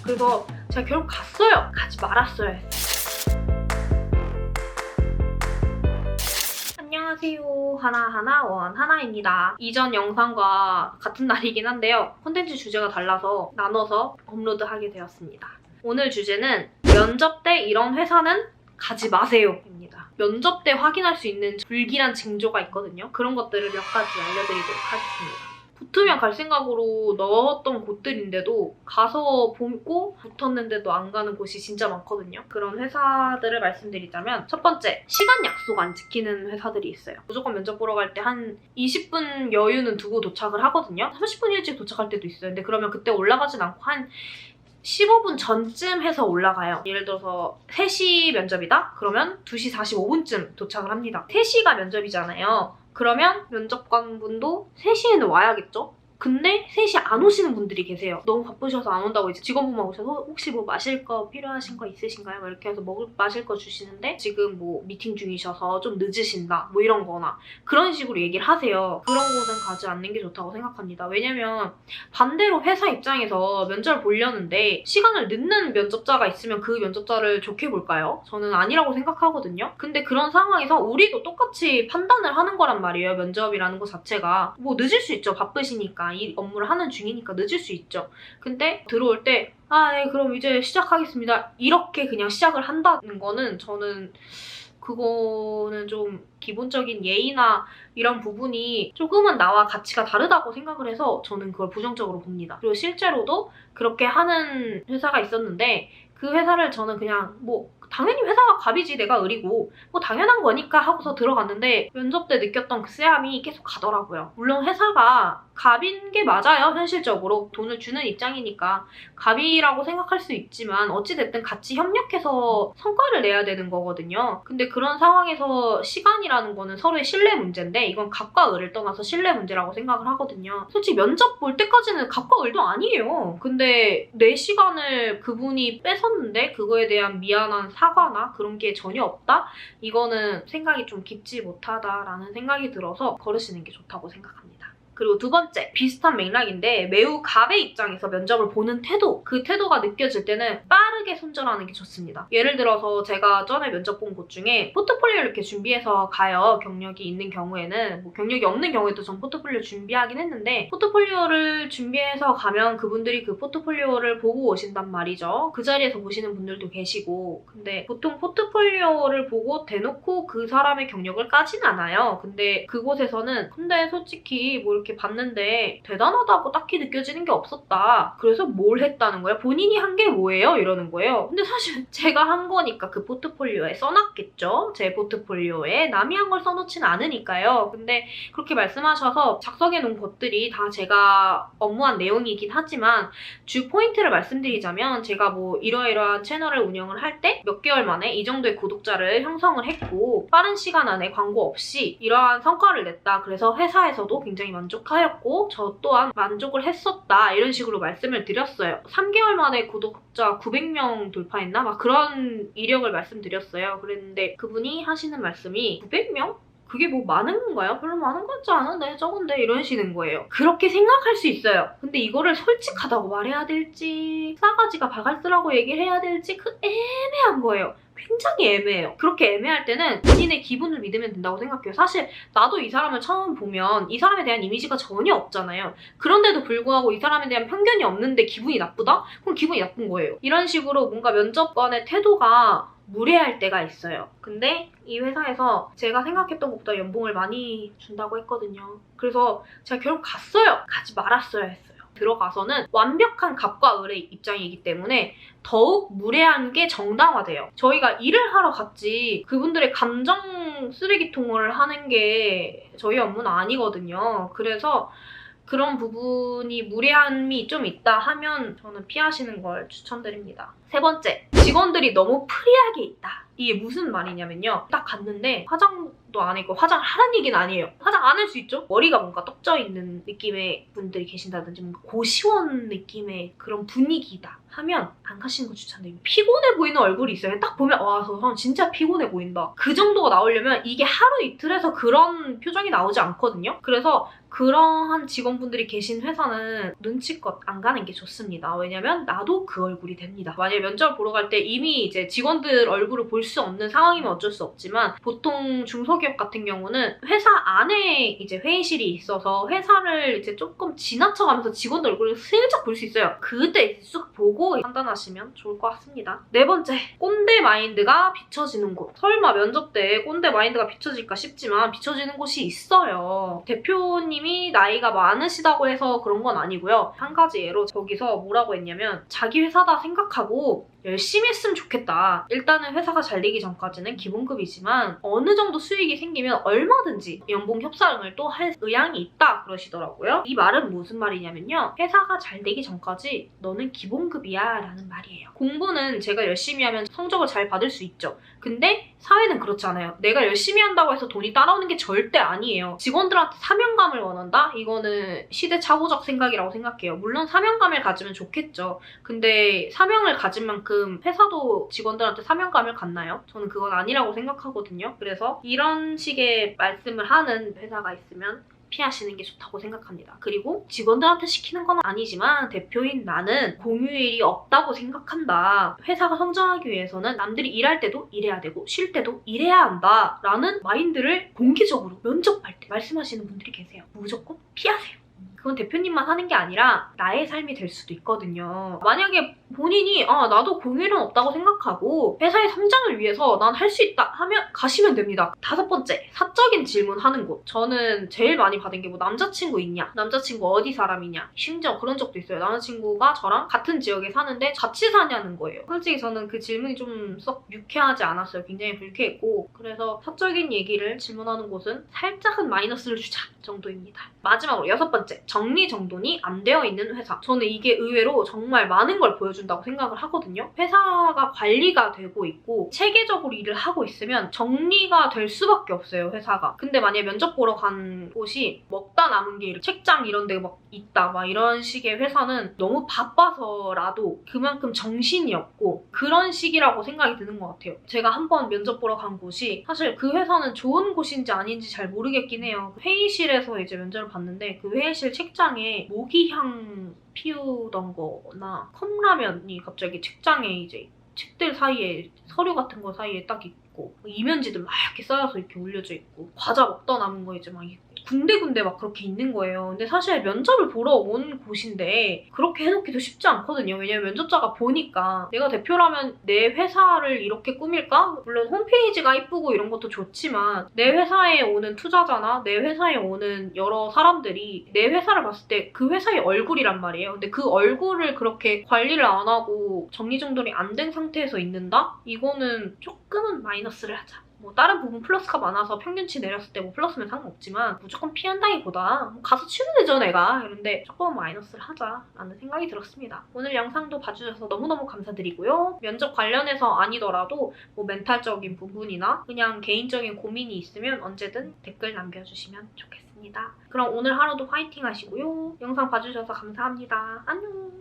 그래서 제가 결국 갔어요. 가지 말았어야 했어요. 안녕하세요. 하나하나 원하나입니다. 이전 영상과 같은 날이긴 한데요. 콘텐츠 주제가 달라서 나눠서 업로드하게 되었습니다. 오늘 주제는 면접 때 이런 회사는 가지 마세요 입니다. 면접 때 확인할 수 있는 불길한 징조가 있거든요. 그런 것들을 몇 가지 알려드리도록 하겠습니다. 붙으면 갈 생각으로 넣었던 곳들인데도 가서 보고 붙었는데도 안 가는 곳이 진짜 많거든요. 그런 회사들을 말씀드리자면 첫 번째, 시간 약속 안 지키는 회사들이 있어요. 무조건 면접 보러 갈 때 한 20분 여유는 두고 도착을 하거든요. 30분 일찍 도착할 때도 있어요. 근데 그러면 그때 올라가진 않고 한 15분 전쯤 해서 올라가요. 예를 들어서 3시 면접이다? 그러면 2시 45분쯤 도착을 합니다. 3시가 면접이잖아요. 그러면 면접관분도 3시에는 와야겠죠? 근데 3시 안 오시는 분들이 계세요. 너무 바쁘셔서 안 온다고 이제 직원분만 오셔서 혹시 뭐 마실 거 필요하신 거 있으신가요? 막 이렇게 해서 마실 거 주시는데 지금 뭐 미팅 중이셔서 좀 늦으신다 뭐 이런 거나 그런 식으로 얘기를 하세요. 그런 곳은 가지 않는 게 좋다고 생각합니다. 왜냐면 반대로 회사 입장에서 면접을 보려는데 시간을 늦는 면접자가 있으면 그 면접자를 좋게 볼까요? 저는 아니라고 생각하거든요. 근데 그런 상황에서 우리도 똑같이 판단을 하는 거란 말이에요. 면접이라는 것 자체가. 뭐 늦을 수 있죠. 바쁘시니까. 이 업무를 하는 중이니까 늦을 수 있죠. 근데 들어올 때 네, 그럼 이제 시작하겠습니다. 이렇게 그냥 시작을 한다는 거는 저는 그거는 좀 기본적인 예의나 이런 부분이 조금은 나와 가치가 다르다고 생각을 해서 저는 그걸 부정적으로 봅니다. 그리고 실제로도 그렇게 하는 회사가 있었는데 그 회사를 저는 그냥 뭐 당연히 회사가 갑이지 내가 을이고 뭐 당연한 거니까 하고서 들어갔는데 면접 때 느꼈던 그 쎄함이 계속 가더라고요. 물론 회사가 갑인 게 맞아요. 현실적으로 돈을 주는 입장이니까 갑이라고 생각할 수 있지만 어찌됐든 같이 협력해서 성과를 내야 되는 거거든요. 근데 그런 상황에서 시간이라는 거는 서로의 신뢰 문제인데 이건 갑과 을을 떠나서 신뢰 문제라고 생각을 하거든요. 솔직히 면접 볼 때까지는 갑과 을도 아니에요. 근데 내 시간을 그분이 뺏었는데 그거에 대한 미안한 사과나 그런 게 전혀 없다? 이거는 생각이 좀 깊지 못하다라는 생각이 들어서 거르시는 게 좋다고 생각합니다. 그리고 두 번째, 비슷한 맥락인데 매우 갑의 입장에서 면접을 보는 태도, 그 태도가 느껴질 때는 빠르게 손절하는 게 좋습니다. 예를 들어서 제가 전에 면접 본 곳 중에 포트폴리오를 이렇게 준비해서 가요. 경력이 있는 경우에는. 뭐 경력이 없는 경우에도 전 포트폴리오 준비하긴 했는데 포트폴리오를 준비해서 가면 그분들이 그 포트폴리오를 보고 오신단 말이죠. 그 자리에서 보시는 분들도 계시고 근데 보통 포트폴리오를 보고 대놓고 그 사람의 경력을 까진 않아요. 근데 그곳에서는 근데 솔직히 뭐 이렇게 봤는데 대단하다고 딱히 느껴지는 게 없었다. 그래서 뭘 했다는 거야? 본인이 한 게 뭐예요? 이러는 거예요. 근데 사실 제가 한 거니까 그 포트폴리오에 써놨겠죠? 제 포트폴리오에 남이 한 걸 써놓지는 않으니까요. 근데 그렇게 말씀하셔서 작성해 놓은 것들이 다 제가 업무한 내용이긴 하지만 주 포인트를 말씀드리자면 제가 뭐 이러이러한 채널을 운영을 할 때 몇 개월 만에 이 정도의 구독자를 형성을 했고 빠른 시간 안에 광고 없이 이러한 성과를 냈다. 그래서 회사에서도 굉장히 만족하였고 저 또한 만족을 했었다. 이런 식으로 말씀을 드렸어요. 3개월 만에 구독자 900명 돌파했나? 막 그런 이력을 말씀드렸어요. 그랬는데 그분이 하시는 말씀이 900명? 그게 뭐 많은 건가요? 별로 많은 것 같지 않은데 적은데 이러시는 거예요. 그렇게 생각할 수 있어요. 근데 이거를 솔직하다고 말해야 될지 싸가지가 바갈스라고 얘기를 해야 될지 그 애매한 거예요. 굉장히 애매해요. 그렇게 애매할 때는 본인의 기분을 믿으면 된다고 생각해요. 사실 나도 이 사람을 처음 보면 이 사람에 대한 이미지가 전혀 없잖아요. 그런데도 불구하고 이 사람에 대한 편견이 없는데 기분이 나쁘다? 그럼 기분이 나쁜 거예요. 이런 식으로 뭔가 면접관의 태도가 무례할 때가 있어요. 근데 이 회사에서 제가 생각했던 것보다 연봉을 많이 준다고 했거든요. 그래서 제가 결국 갔어요. 가지 말았어야 했어요. 들어가서는 완벽한 갑과 을의 입장이기 때문에 더욱 무례한 게 정당화돼요. 저희가 일을 하러 갔지 그분들의 감정 쓰레기통을 하는 게 저희 업무는 아니거든요. 그래서 그런 부분이 무례함이 좀 있다 하면 저는 피하시는 걸 추천드립니다. 세 번째, 직원들이 너무 프리하게 있다. 이게 무슨 말이냐면요. 딱 갔는데 화장도 안 했고 화장을 하라는 얘기는 아니에요. 화장 안 할 수 있죠? 머리가 뭔가 떡져 있는 느낌의 분들이 계신다든지 뭔가 고시원 느낌의 그런 분위기다. 하면 안 가시는 거 추천드립니다. 피곤해 보이는 얼굴이 있어요. 딱 보면 와, 저 사람 진짜 피곤해 보인다. 그 정도가 나오려면 이게 하루 이틀에서 그런 표정이 나오지 않거든요. 그래서 그러한 직원분들이 계신 회사는 눈치껏 안 가는 게 좋습니다. 왜냐면 나도 그 얼굴이 됩니다. 만약에 면접을 보러 갈 때 이미 이제 직원들 얼굴을 볼 수 없는 상황이면 어쩔 수 없지만 보통 중소기업 같은 경우는 회사 안에 이제 회의실이 있어서 회사를 이제 조금 지나쳐가면서 직원들 얼굴을 슬쩍 볼 수 있어요. 그때 쑥 보고 판단하시면 좋을 것 같습니다. 네 번째, 꼰대 마인드가 비춰지는 곳. 설마 면접 때 꼰대 마인드가 비춰질까 싶지만 비춰지는 곳이 있어요. 대표님이 나이가 많으시다고 해서 그런 건 아니고요. 한 가지 예로 저기서 뭐라고 했냐면 자기 회사다 생각하고 열심히 했으면 좋겠다. 일단은 회사가 잘 되기 전까지는 기본급이지만 어느 정도 수익이 생기면 얼마든지 연봉 협상을 또 할 의향이 있다 그러시더라고요. 이 말은 무슨 말이냐면요. 회사가 잘 되기 전까지 너는 기본급이야 라는 말이에요. 공부는 제가 열심히 하면 성적을 잘 받을 수 있죠. 근데 사회는 그렇지 않아요. 내가 열심히 한다고 해서 돈이 따라오는 게 절대 아니에요. 직원들한테 사명감을 원한다? 이거는 시대착오적 생각이라고 생각해요. 물론 사명감을 가지면 좋겠죠. 근데 사명을 가진 만큼 회사도 직원들한테 사명감을 갖나요? 저는 그건 아니라고 생각하거든요. 그래서 이런 식의 말씀을 하는 회사가 있으면 피하시는 게 좋다고 생각합니다. 그리고 직원들한테 시키는 건 아니지만 대표인 나는 공휴일이 없다고 생각한다. 회사가 성장하기 위해서는 남들이 일할 때도 일해야 되고 쉴 때도 일해야 한다 라는 마인드를 공개적으로 면접할 때 말씀하시는 분들이 계세요. 무조건 피하세요. 그건 대표님만 하는 게 아니라 나의 삶이 될 수도 있거든요. 만약에 본인이 나도 공휴일은 없다고 생각하고 회사의 성장을 위해서 난 할 수 있다 하면 가시면 됩니다. 다섯 번째, 사적인 질문하는 곳. 저는 제일 많이 받은 게 뭐 남자친구 있냐? 남자친구 어디 사람이냐? 심지어 그런 적도 있어요. 남자친구가 저랑 같은 지역에 사는데 같이 사냐는 거예요. 솔직히 저는 그 질문이 좀 썩 유쾌하지 않았어요. 굉장히 불쾌했고 그래서 사적인 얘기를 질문하는 곳은 살짝은 마이너스를 주자 정도입니다. 마지막으로 여섯 번째, 정리정돈이 안 되어 있는 회사. 저는 이게 의외로 정말 많은 걸 보여준다고 생각을 하거든요. 회사가 관리가 되고 있고 체계적으로 일을 하고 있으면 정리가 될 수밖에 없어요, 회사가. 근데 만약에 면접 보러 간 곳이 먹다 남은 게 책장 이런 데 막 있다 막 이런 식의 회사는 너무 바빠서라도 그만큼 정신이 없고 그런 식이라고 생각이 드는 것 같아요. 제가 한번 면접 보러 간 곳이 사실 그 회사는 좋은 곳인지 아닌지 잘 모르겠긴 해요. 회의실에서 이제 면접을 봤는데 그 회의실 책장에 모기향 피우던 거나 컵라면이 갑자기 책장에 이제 책들 사이에 서류 같은 거 사이에 딱 있고 이면지들 막 이렇게 쌓여서 이렇게 올려져 있고 과자 먹다 남은 거 이제 막 있고 군데군데 막 그렇게 있는 거예요. 근데 사실 면접을 보러 온 곳인데 그렇게 해놓기도 쉽지 않거든요. 왜냐면 면접자가 보니까 내가 대표라면 내 회사를 이렇게 꾸밀까? 물론 홈페이지가 이쁘고 이런 것도 좋지만 내 회사에 오는 투자자나 내 회사에 오는 여러 사람들이 내 회사를 봤을 때 그 회사의 얼굴이란 말이에요. 근데 그 얼굴을 그렇게 관리를 안 하고 정리정돈이 안 된 상태에서 있는다? 이거는 조금은 마이너스를 하자. 뭐 다른 부분 플러스가 많아서 평균치 내렸을 때 뭐 플러스면 상관없지만 무조건 피한다기보다 뭐 가서 치면 되죠 내가. 이런데 조금 마이너스를 하자라는 생각이 들었습니다. 오늘 영상도 봐주셔서 너무너무 감사드리고요. 면접 관련해서 아니더라도 뭐 멘탈적인 부분이나 그냥 개인적인 고민이 있으면 언제든 댓글 남겨주시면 좋겠습니다. 그럼 오늘 하루도 화이팅 하시고요. 영상 봐주셔서 감사합니다. 안녕.